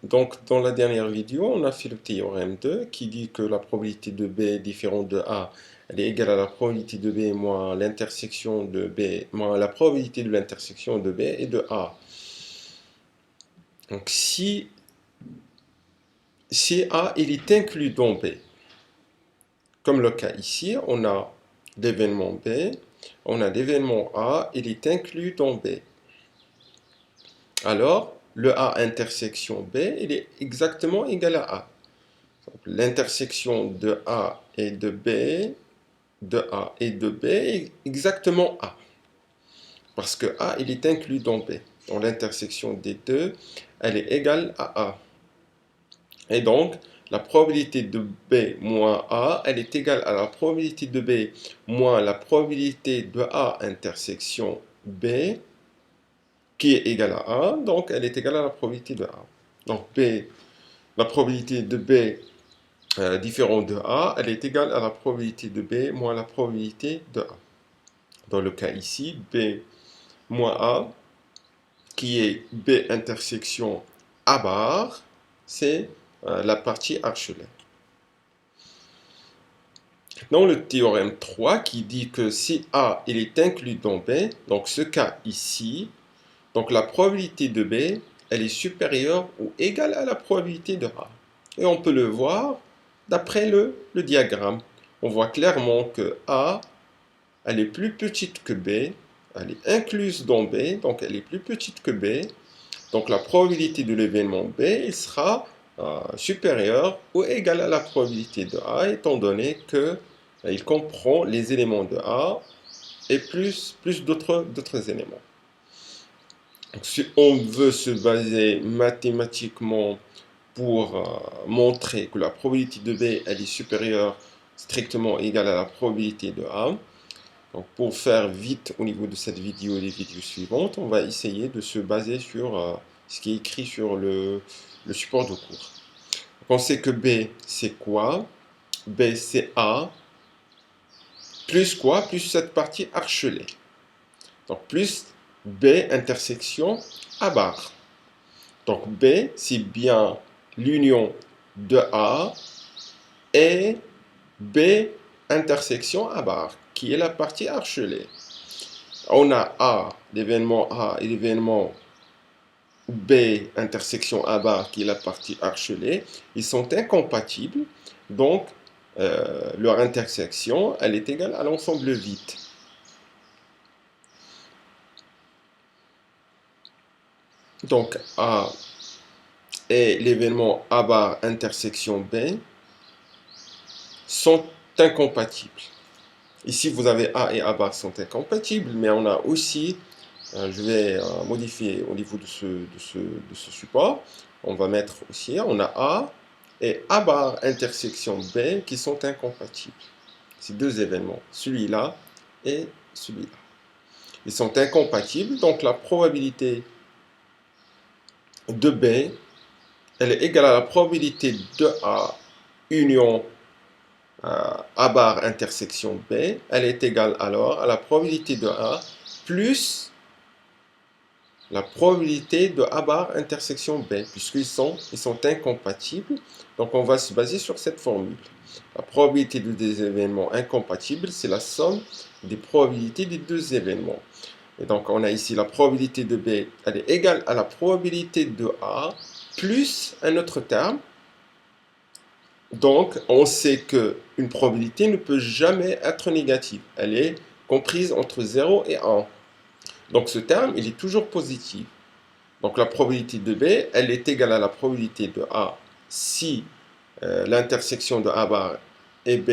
Donc, dans la dernière vidéo, on a fait le théorème 2 qui dit que la probabilité de B différente de A, elle est égale à la probabilité de B moins l'intersection de B, moins la probabilité de l'intersection de B et de A. Donc, si A il est inclus dans B, comme le cas ici, on a l'événement B, on a l'événement A, il est inclus dans B. Alors, le A intersection B, il est exactement égal à A. L'intersection de A et de B, de A et de B est exactement A. Parce que A, il est inclus dans B. Donc l'intersection des deux, elle est égale à A. Et donc, la probabilité de B moins A, elle est égale à la probabilité de B moins la probabilité de A intersection B, qui est égale à A. Donc, elle est égale à la probabilité de A. Donc, B, la probabilité de B différente de A, elle est égale à la probabilité de B moins la probabilité de A. Dans le cas ici, B moins A, qui est B intersection A bar, c'est la partie Archelet. Dans le théorème 3 qui dit que si A il est inclus dans B, donc ce cas ici, donc la probabilité de B, elle est supérieure ou égale à la probabilité de A. Et on peut le voir d'après le diagramme. On voit clairement que A, elle est plus petite que B, elle est incluse dans B, donc elle est plus petite que B. Donc la probabilité de l'événement B il sera supérieure ou égale à la probabilité de A, étant donné que il comprend les éléments de A et plus d'autres éléments. Donc, si on veut se baser mathématiquement pour montrer que la probabilité de B elle est supérieure strictement égale à la probabilité de A, donc pour faire vite au niveau de cette vidéo et des vidéos suivantes, on va essayer de se baser sur ce qui est écrit sur le support de cours. On sait que B c'est quoi? B c'est A plus quoi? Plus cette partie Archelet. Donc plus B intersection A bar. Donc B c'est bien l'union de A et B intersection A bar, qui est la partie Archelet. On a A, l'événement A et l'événement B, intersection A bar, qui est la partie Archelet. Ils sont incompatibles, donc leur intersection, elle est égale à l'ensemble vide. Donc A et l'événement A bar intersection B sont incompatibles. Ici, vous avez A et A bar sont incompatibles, mais on a aussi, je vais modifier au niveau de ce support, on va mettre aussi, on a A et A bar intersection B qui sont incompatibles. Ces deux événements, celui-là et celui-là. Ils sont incompatibles, donc la probabilité de B, elle est égale à la probabilité de A union A bar intersection B, elle est égale alors à la probabilité de A plus la probabilité de A bar intersection B, puisqu'ils sont incompatibles. Donc on va se baser sur cette formule. La probabilité de des événements incompatibles, c'est la somme des probabilités des deux événements. Et donc on a ici la probabilité de B, elle est égale à la probabilité de A plus un autre terme. Donc, on sait qu'une probabilité ne peut jamais être négative. Elle est comprise entre 0 et 1. Donc, ce terme, il est toujours positif. Donc, la probabilité de B, elle est égale à la probabilité de A si l'intersection de A bar et B,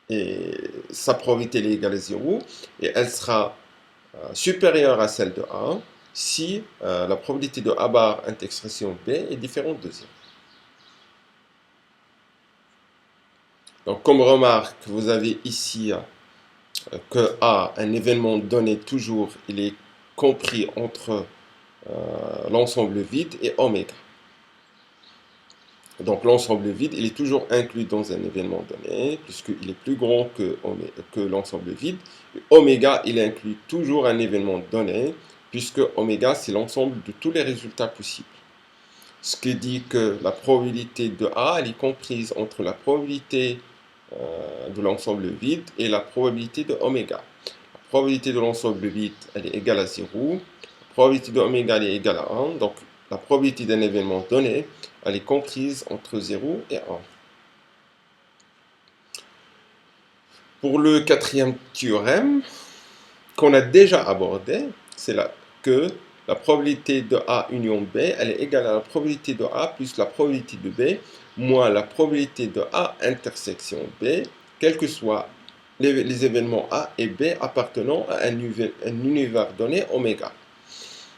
et sa probabilité est égale à 0. Et elle sera supérieure à celle de A si la probabilité de A bar intersection B est différente de 0. Donc, comme remarque, vous avez ici que A, un événement donné toujours, il est compris entre l'ensemble vide et oméga. Donc, l'ensemble vide, il est toujours inclus dans un événement donné, puisqu'il est plus grand que l'ensemble vide. Et oméga, il inclut toujours un événement donné, puisque oméga, c'est l'ensemble de tous les résultats possibles. ce qui dit que la probabilité de A, elle est comprise entre la probabilité de l'ensemble vide et la probabilité de oméga. La probabilité de l'ensemble vide, elle est égale à 0. La probabilité de oméga, elle est égale à 1. Donc, la probabilité d'un événement donné, elle est comprise entre 0 et 1. Pour le quatrième théorème, qu'on a déjà abordé, c'est là que la probabilité de A union B, elle est égale à la probabilité de A plus la probabilité de B, moins la probabilité de A intersection B, quels que soient les événements A et B appartenant à un univers donné oméga.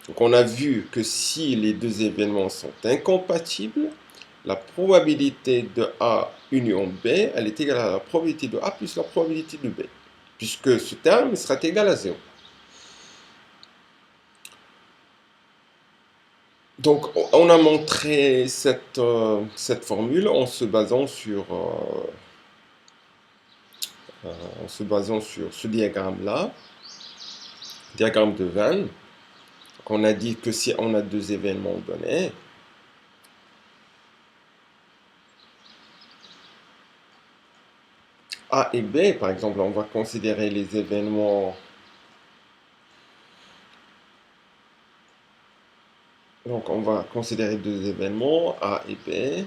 Donc on a vu que si les deux événements sont incompatibles, la probabilité de A union B, elle est égale à la probabilité de A plus la probabilité de B, puisque ce terme sera égal à 0. Donc, on a montré cette formule en se basant sur ce diagramme-là, diagramme de Venn. Donc, on a dit que si on a deux événements donnés, A et B, par exemple, on va considérer les événements. Donc, on va considérer deux événements, A et B.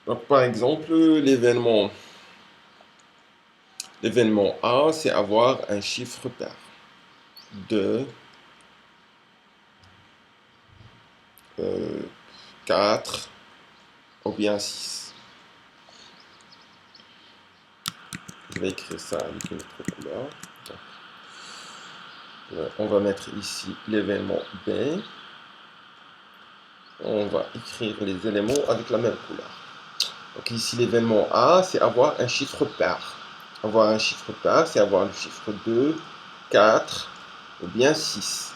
Donc, par exemple, l'événement A, c'est avoir un chiffre pair. 2, 4 ou bien 6. Je vais écrire ça avec une autre couleur. On va mettre ici l'événement B. On va écrire les éléments avec la même couleur. Donc ici l'événement A, c'est avoir un chiffre pair. Avoir un chiffre pair, c'est avoir le chiffre 2, 4 ou bien 6.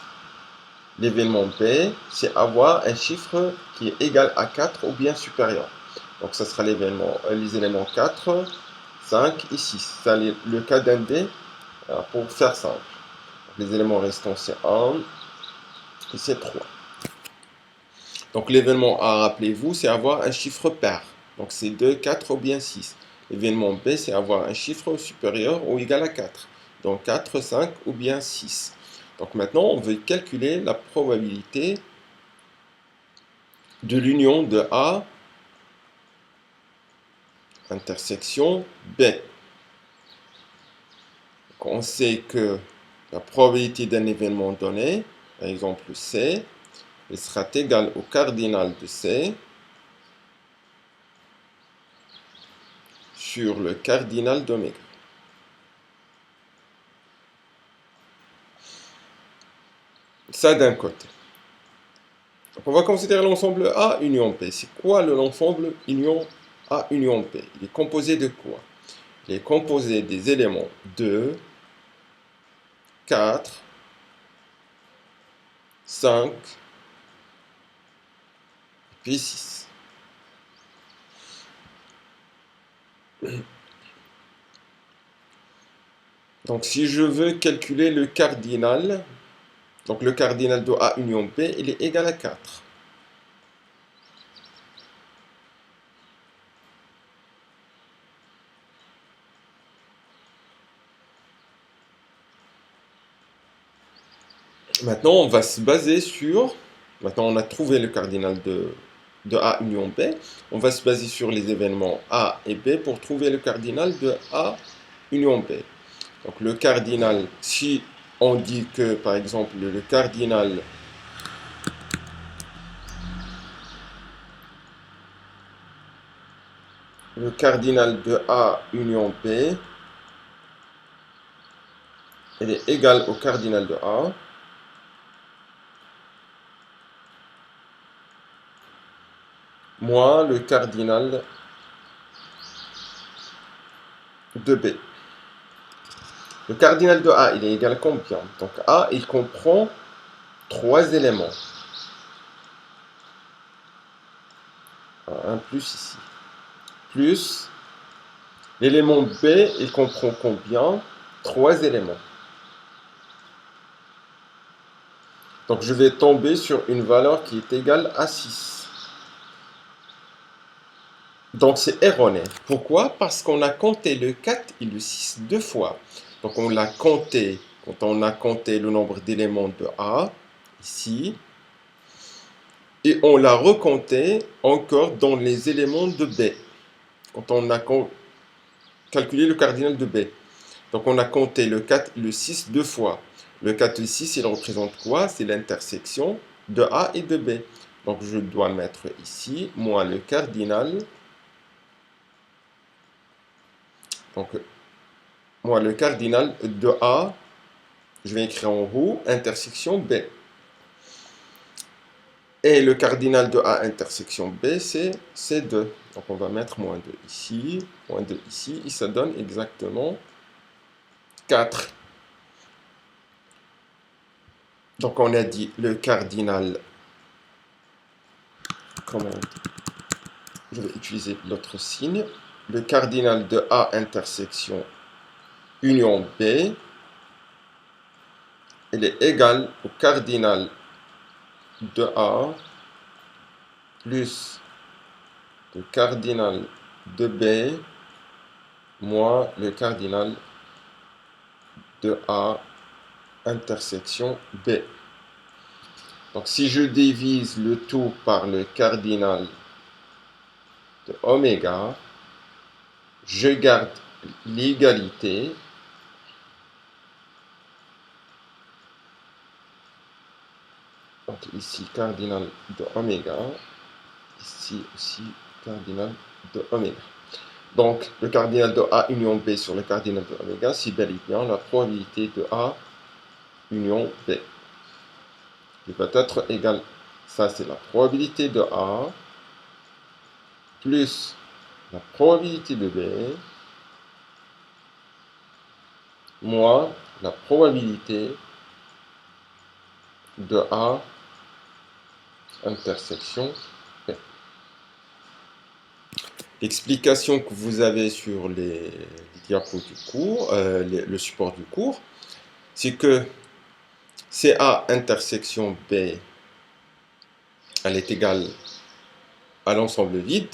L'événement B, c'est avoir un chiffre qui est égal à 4 ou bien supérieur. Donc ça sera les éléments 4, 5 et 6. C'est le cas d'un D pour faire simple. Les éléments restants, c'est 1 et c'est 3. Donc l'événement A, rappelez-vous, c'est avoir un chiffre pair. Donc c'est 2, 4 ou bien 6. L'événement B, c'est avoir un chiffre supérieur ou égal à 4. Donc 4, 5 ou bien 6. Donc maintenant, on veut calculer la probabilité de l'union de A intersection B. Donc on sait que la probabilité d'un événement donné, par exemple C, elle sera égale au cardinal de C sur le cardinal d'oméga. Ça d'un côté. Donc on va considérer l'ensemble A union P. C'est quoi l'ensemble union A union P? Il est composé de quoi? Il est composé des éléments 2, 4, 5, puis 6. Donc si je veux calculer le cardinal, donc le cardinal de A union P, il est égal à 4. Maintenant, on va se baser sur... Maintenant, on a trouvé le cardinal de A union B. On va se baser sur les événements A et B pour trouver le cardinal de A union B. Donc le cardinal, si on dit que, par exemple, le cardinal de A union B, il est égal au cardinal de A, moins le cardinal de B. Le cardinal de A, il est égal à combien? Donc A, il comprend trois éléments. Un plus ici. Plus L'élément B, il comprend combien? 3 éléments. Donc je vais tomber sur une valeur qui est égale à 6. Donc c'est erroné. Pourquoi? Parce qu'on a compté le 4 et le 6 deux fois. Donc on l'a compté, quand on a compté le nombre d'éléments de A, ici, et on l'a recompté encore dans les éléments de B, quand on a calculé le cardinal de B. Donc on a compté le 4 et le 6 deux fois. Le 4 et le 6, il représente quoi? C'est l'intersection de A et de B. Donc je dois mettre ici, moins le cardinal. Donc moi le cardinal de A, je vais écrire en haut, intersection B. Et le cardinal de A intersection B, c'est 2. Donc on va mettre moins 2 ici, moins 2 ici, et ça donne exactement 4. Donc on a dit le cardinal, comment je vais utiliser l'autre signe, le cardinal de A intersection union B, il est égal au cardinal de A plus le cardinal de B moins le cardinal de A intersection B. Donc si je divise le tout par le cardinal de oméga, je garde l'égalité. Donc ici cardinal de oméga, ici aussi cardinal de oméga. Donc le cardinal de A union B sur le cardinal de oméga, c'est bel et bien la probabilité de A union B. Il va être égal, ça c'est la probabilité de A plus la probabilité de B moins la probabilité de A intersection B. L'explication que vous avez sur les diapos du cours, le support du cours, c'est que CA intersection B, elle est égale à l'ensemble vide.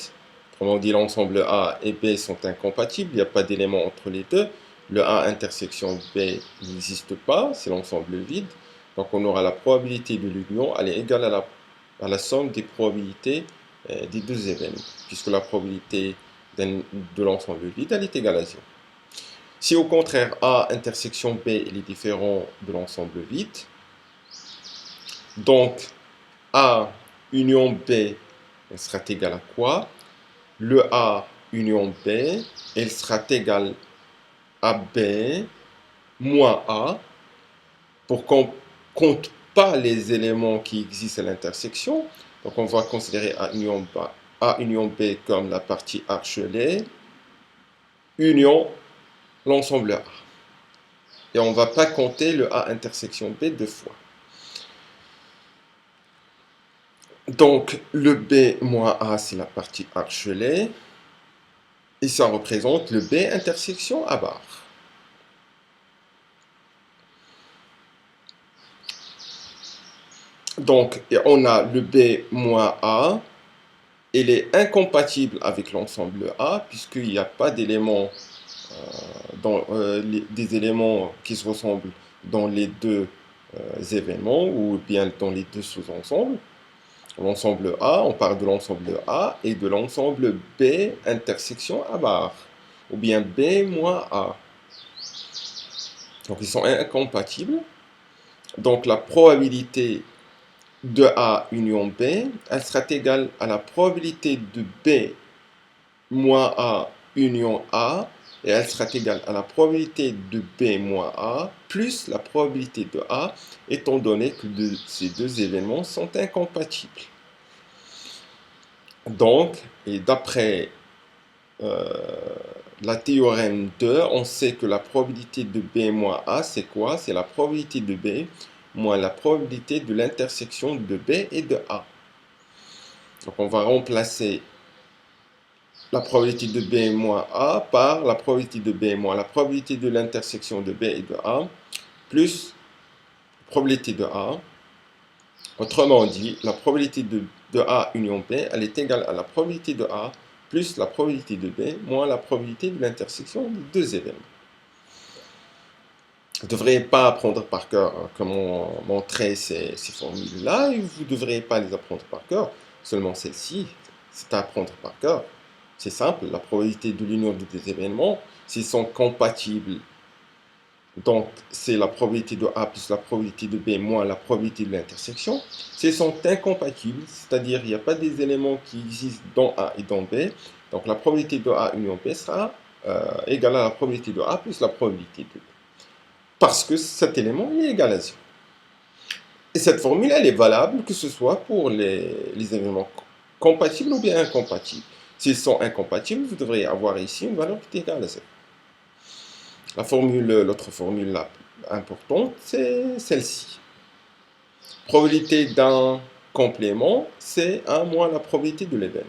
Autrement dit, l'ensemble A et B sont incompatibles, il n'y a pas d'élément entre les deux. Le A intersection B n'existe pas, c'est l'ensemble vide. Donc on aura la probabilité de l'union, elle est égale à la somme des probabilités des deux événements, puisque la probabilité de l'ensemble vide, elle est égale à 0. Si au contraire A intersection B il est différent de l'ensemble vide, donc A union B elle sera égale à quoi? Le A union B, elle sera égale à B moins A, pour qu'on ne compte pas les éléments qui existent à l'intersection. Donc on va considérer A union B comme la partie harcelée, union l'ensemble A. Et on ne va pas compter le A intersection B deux fois. Donc le B moins A, c'est la partie harcelée. Et ça représente le B intersection A bar. Donc, on a le B moins A. Il est incompatible avec l'ensemble A, puisqu'il n'y a pas d'éléments, des éléments qui se ressemblent dans les deux événements, ou bien dans les deux sous-ensembles. L'ensemble A, on parle de l'ensemble A et de l'ensemble B intersection A bar, ou bien B moins A. Donc ils sont incompatibles. Donc la probabilité de A union B, elle sera égale à la probabilité de B moins A union A, et elle sera égale à la probabilité de B moins A plus la probabilité de A, étant donné que ces deux événements sont incompatibles. Donc, et d'après la théorème 2, on sait que la probabilité de B moins A, c'est quoi? C'est la probabilité de B moins la probabilité de l'intersection de B et de A. Donc on va remplacer la probabilité de B moins A par la probabilité de B moins la probabilité de l'intersection de B et de A, plus la probabilité de A. Autrement dit, la probabilité de A union B, elle est égale à la probabilité de A plus la probabilité de B moins la probabilité de l'intersection des deux événements. Vous ne devriez pas apprendre par cœur comment montrer ces formules-là, et vous ne devriez pas les apprendre par cœur, seulement celle-ci, c'est à apprendre par cœur. C'est simple, la probabilité de l'union de deux événements, s'ils sont compatibles, donc c'est la probabilité de A plus la probabilité de B moins la probabilité de l'intersection. S'ils sont incompatibles, c'est-à-dire il n'y a pas des éléments qui existent dans A et dans B, donc la probabilité de A union B sera égale à la probabilité de A plus la probabilité de B. Parce que cet élément est égal à 0. Et cette formule, elle est valable que ce soit pour les éléments compatibles ou bien incompatibles. S'ils sont incompatibles, vous devriez avoir ici une valeur qui est égale à 0. L'autre formule là, importante, c'est celle-ci. Probabilité d'un complément, c'est 1 moins la probabilité de l'événement.